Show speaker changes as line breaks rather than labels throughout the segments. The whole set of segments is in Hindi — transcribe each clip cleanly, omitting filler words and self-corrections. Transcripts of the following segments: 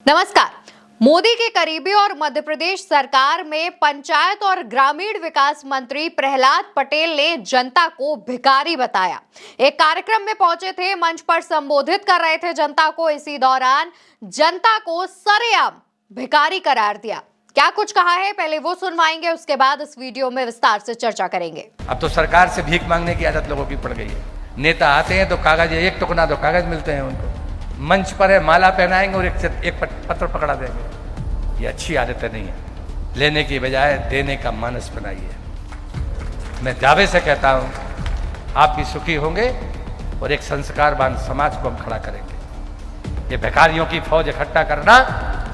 नमस्कार। मोदी के करीबी और मध्य प्रदेश सरकार में पंचायत और ग्रामीण विकास मंत्री प्रहलाद पटेल ने जनता को भिखारी बताया। एक कार्यक्रम में पहुंचे थे, मंच पर संबोधित कर रहे थे जनता को। इसी दौरान जनता को सरेआम भिखारी करार दिया। क्या कुछ कहा है, पहले वो सुनवाएंगे, उसके बाद इस वीडियो में विस्तार से चर्चा करेंगे।
अब तो सरकार से भीख मांगने की आदत लोगों की पड़ गई है। नेता आते हैं तो कागज, एक टुकड़ा दो कागज मिलते हैं उनको, मंच पर है माला पहनाएंगे और एक पत्र पकड़ा देंगे। ये अच्छी आदतें नहीं है। लेने की बजाय देने का मानस बनाइए। मैं दावे से कहता हूँ, आप भी सुखी होंगे और एक संस्कारवान समाज को हम खड़ा करेंगे। ये भिखारियों की फौज इकट्ठा करना,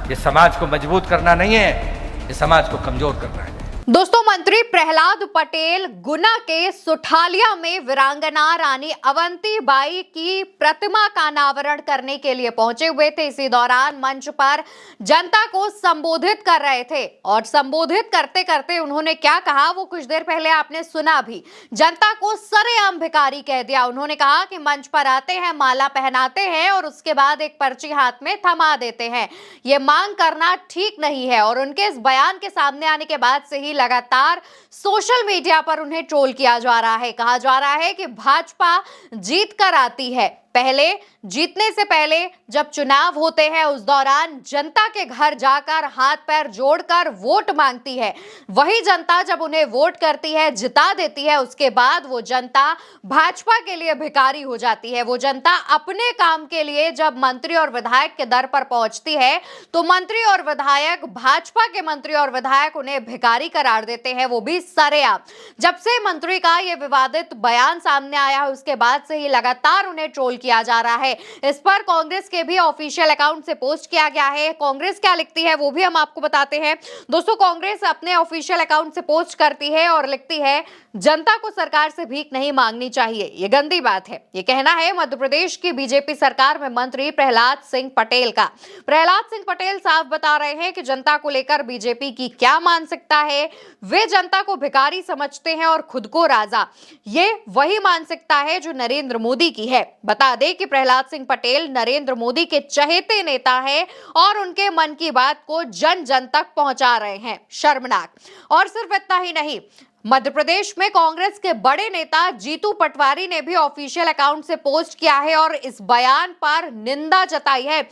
ये समाज को मजबूत करना नहीं है, ये समाज को कमजोर करना है।
दोस्तों, मंत्री प्रहलाद पटेल गुना के सुठालिया में वीरांगना रानी अवंतीबाई की प्रतिमा का अनावरण करने के लिए पहुंचे हुए थे। इसी दौरान मंच पर जनता को संबोधित कर रहे थे और संबोधित करते करते उन्होंने क्या कहा वो कुछ देर पहले आपने सुना भी। जनता को सरेआम भिखारी कह दिया। उन्होंने कहा कि मंच पर आते हैं, माला पहनाते हैं और उसके बाद एक पर्ची हाथ में थमा देते हैं। ये मांग करना ठीक नहीं है। और उनके इस बयान के सामने आने के बाद से ही लगातार सोशल मीडिया पर उन्हें ट्रोल किया जा रहा है। कहा जा रहा है कि भाजपा जीत कर आती है। पहले जीतने से पहले जब चुनाव होते हैं उस दौरान जनता के घर जाकर हाथ पैर जोड़कर वोट मांगती है। वही जनता जब उन्हें वोट करती है, जिता देती है, उसके बाद वो जनता भाजपा के लिए भिखारी हो जाती है। वो जनता अपने काम के लिए जब मंत्री और विधायक के दर पर पहुंचती है तो मंत्री और विधायक, भाजपा के मंत्री और विधायक उन्हें भिखारी करार देते हैं, वो भी सरेआम। जब से मंत्री का ये विवादित बयान सामने आया है उसके बाद से ही लगातार उन्हें ट्रोल किया जा रहा है। इस पर कांग्रेस के भी ऑफिशियल अकाउंट से पोस्ट किया गया है। कांग्रेस क्या लिखती है वो भी हम आपको बताते हैं। दोस्तों, कांग्रेस अपने ऑफिशियल अकाउंट से पोस्ट करती है और लिखती है, जनता को सरकार से भीख नहीं मांगनी चाहिए, ये गंदी बात है। ये कहना है मध्य प्रदेश की बीजेपी सरकार में मंत्री प्रहलाद सिंह पटेल का। प्रहलाद सिंह पटेल साफ बता रहे हैं कि जनता को लेकर बीजेपी की क्या मानसिकता है। वे जनता को भिखारी समझते हैं और खुद को राजा। ये वही मानसिकता है जो नरेंद्र मोदी की है। बता दें कि प्रहलाद सिंह पटेल नरेंद्र मोदी के चहेते नेता हैं और उनके मन की बात को जन जन तक पहुंचा रहे हैं। शर्मनाक। और सिर्फ इतना ही नहीं, मध्य प्रदेश में कांग्रेस के बड़े नेता जीतू पटवारी ने भी ऑफिशियल अकाउंट से पोस्ट किया है और इस बयान पर निंदा जताई है।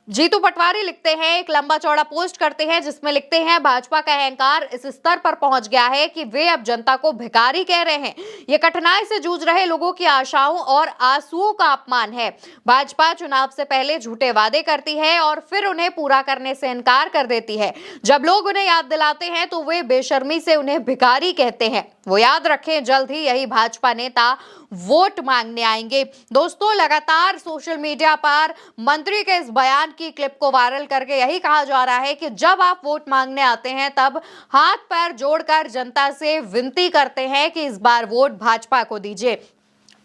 जीतू पटवारी लिखते हैं, एक लंबा चौड़ा पोस्ट करते हैं जिसमें लिखते हैं, भाजपा का अहंकार इस स्तर पर पहुंच गया है कि वे अब जनता को भिखारी कह रहे हैं। ये कठिनाई से जूझ रहे लोगों की आशाओं और आंसुओं का अपमान है। भाजपा चुनाव से पहले झूठे वादे करती है और फिर उन्हें पूरा करने से इनकार कर देती है। जब लोग उन्हें याद दिलाते हैं तो वे बेशर्मी से उन्हें भिखारी कहते हैं। वो याद रखें, जल्द ही यही भाजपा नेता वोट मांगने आएंगे। दोस्तों, लगातार सोशल मीडिया पर मंत्री के इस बयान की क्लिप को वायरल करके यही कहा जा रहा है कि जब आप वोट मांगने आते हैं तब हाथ पैर जोड़कर जनता से विनती करते हैं कि इस बार वोट भाजपा को दीजिए।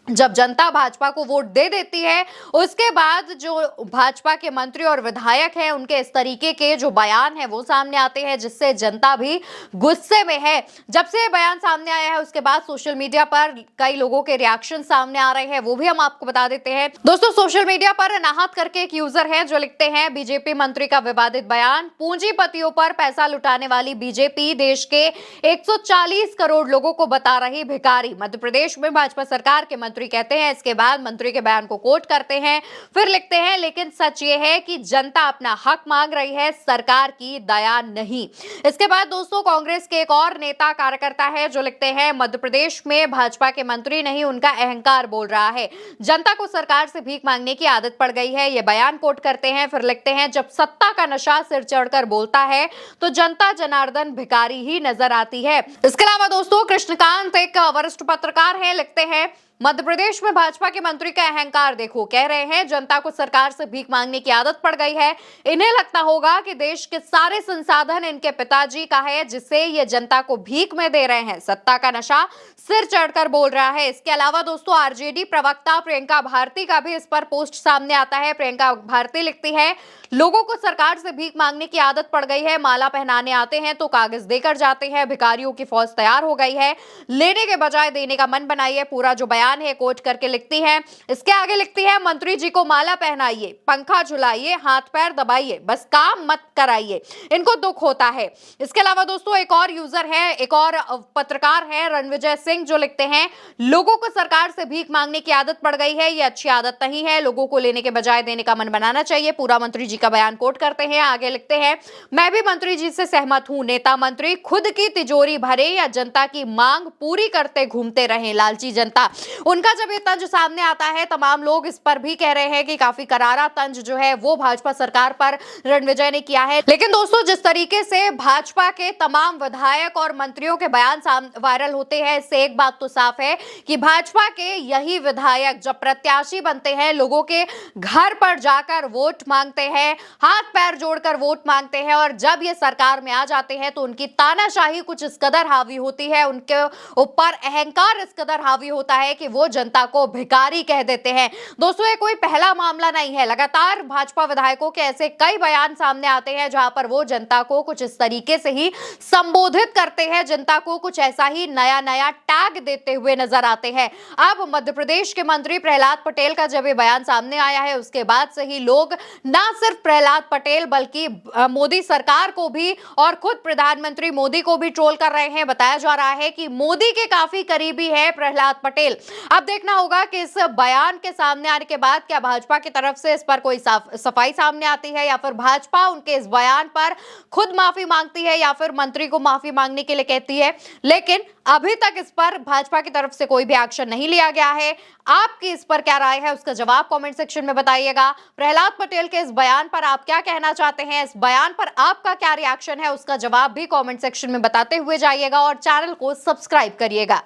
जब जनता भाजपा को वोट दे देती है उसके बाद जो भाजपा के मंत्री और विधायक हैं उनके इस तरीके के जो बयान है वो सामने आते हैं जिससे जनता भी गुस्से में है। जब से ये बयान सामने आया है उसके बाद सोशल मीडिया पर कई लोगों के रिएक्शन सामने आ रहे हैं, वो भी हम आपको बता देते हैं। दोस्तों, सोशल मीडिया पर नाहत करके एक यूजर है जो लिखते हैं, बीजेपी मंत्री का विवादित बयान, पूंजीपतियों पर पैसा लुटाने वाली बीजेपी देश के 140 करोड़ लोगों को बता रही भिखारी। मध्य प्रदेश में भाजपा सरकार के मंत्री कहते हैं। इसके बाद मंत्री के बयान को कोट करते हैं, फिर लिखते हैं, लेकिन सच ये है कि जनता अपना हक मांग रही है, सरकार की दया नहीं। इसके बाद दोस्तों, कांग्रेस के एक और नेता कार्यकर्ता है जो लिखते हैं, मध्य प्रदेश में भाजपा के मंत्री नहीं, उनका अहंकार बोल रहा है। जनता को सरकार से भीख मांगने की आदत पड़ गई है। ये बयान कोट करते हैं, फिर लिखते हैं, जब सत्ता का नशा सिर चढ़कर बोलता है तो जनता जनार्दन भिखारी ही नजर आती है। इसके अलावा दोस्तों, कृष्णकांत एक वरिष्ठ पत्रकार है, लिखते हैं, मध्य प्रदेश में भाजपा के मंत्री का अहंकार देखो। कह रहे हैं जनता को सरकार से भीख मांगने की आदत पड़ गई है। इन्हें लगता होगा कि देश के सारे संसाधन इनके पिताजी का है जिससे ये जनता को भीख में दे रहे हैं। सत्ता का नशा सिर चढ़कर बोल रहा है। इसके अलावा दोस्तों, आरजेडी प्रवक्ता प्रियंका भारती का भी इस पर पोस्ट सामने आता है। प्रियंका भारती लिखती है, लोगों को सरकार से भीख मांगने की आदत पड़ गई है। माला पहनाने आते हैं तो कागज देकर जाते हैं। भिखारियों की फौज तैयार हो गई है। लेने के बजाय देने का मन बनाइए। पूरा जो बयान बयान है, कोट करके लिखती है। इसके आगे लिखती है, मंत्री जी को माला पहनाइए, पंखा झुलाइए, हाथ पैर दबाइए, बस काम मत कराइए, इनको दुख होता है। इसके अलावा दोस्तों एक और यूजर है, एक और पत्रकार है रणविजय सिंह, जो लिखते हैं, लोगों को सरकार से भीख मांगने की आदत पड़ गई है, ये अच्छी आदत नहीं है, लोगों को लेने के बजाय देने का मन बनाना चाहिए। पूरा मंत्री जी का बयान कोट करते हैं। आगे लिखते हैं, मैं भी मंत्री जी से सहमत हूं, नेता मंत्री खुद की तिजोरी भरे या जनता की मांग पूरी करते घूमते रहे, लालची जनता। उनका जब ये तंज सामने आता है, तमाम लोग इस पर भी कह रहे हैं कि काफी करारा तंज जो है वो भाजपा सरकार पर रणविजय ने किया है। लेकिन दोस्तों जिस तरीके से भाजपा के तमाम विधायक और मंत्रियों के बयान वायरल होते हैं, इससे एक बात तो साफ है कि भाजपा के यही विधायक जब प्रत्याशी बनते हैं, लोगों के घर पर जाकर वोट मांगते हैं, हाथ पैर जोड़कर वोट मांगते हैं, और जब ये सरकार में आ जाते हैं तो उनकी तानाशाही कुछ इस कदर हावी होती है, उनके ऊपर अहंकार इस कदर हावी होता है कि वो जनता को भिखारी कह देते हैं। दोस्तों ये कोई पहला मामला नहीं है, लगातार भाजपा विधायकों के ऐसे कई बयान सामने आते हैं जहां पर वो जनता को कुछ इस तरीके से ही संबोधित करते हैं, जनता को कुछ ऐसा ही नया नया टैग देते हुए नजर आते हैं। अब मध्य प्रदेश के मंत्री प्रहलाद पटेल का जब ये बयान सामने आया है, उसके बाद से ही लोग ना सिर्फ प्रहलाद पटेल बल्कि मोदी सरकार को भी और खुद प्रधानमंत्री मोदी को भी ट्रोल कर रहे हैं। बताया जा रहा है कि मोदी के काफी करीबी है प्रहलाद पटेल। अब देखना होगा कि इस बयान के सामने आने के बाद क्या भाजपा की तरफ से इस पर कोई सफाई सामने आती है, या फिर भाजपा उनके इस बयान पर खुद माफी मांगती है, या फिर मंत्री को माफी मांगने के लिए कहती है। लेकिन अभी तक इस पर भाजपा की तरफ से कोई भी एक्शन नहीं लिया गया है। आपकी इस पर क्या राय है, उसका जवाब कमेंट सेक्शन में बताइएगा। प्रहलाद पटेल के इस बयान पर आप क्या कहना चाहते हैं, इस बयान पर आपका क्या रिएक्शन है, उसका जवाब भी कमेंट सेक्शन में बताते हुए जाइएगा और चैनल को सब्सक्राइब करिएगा।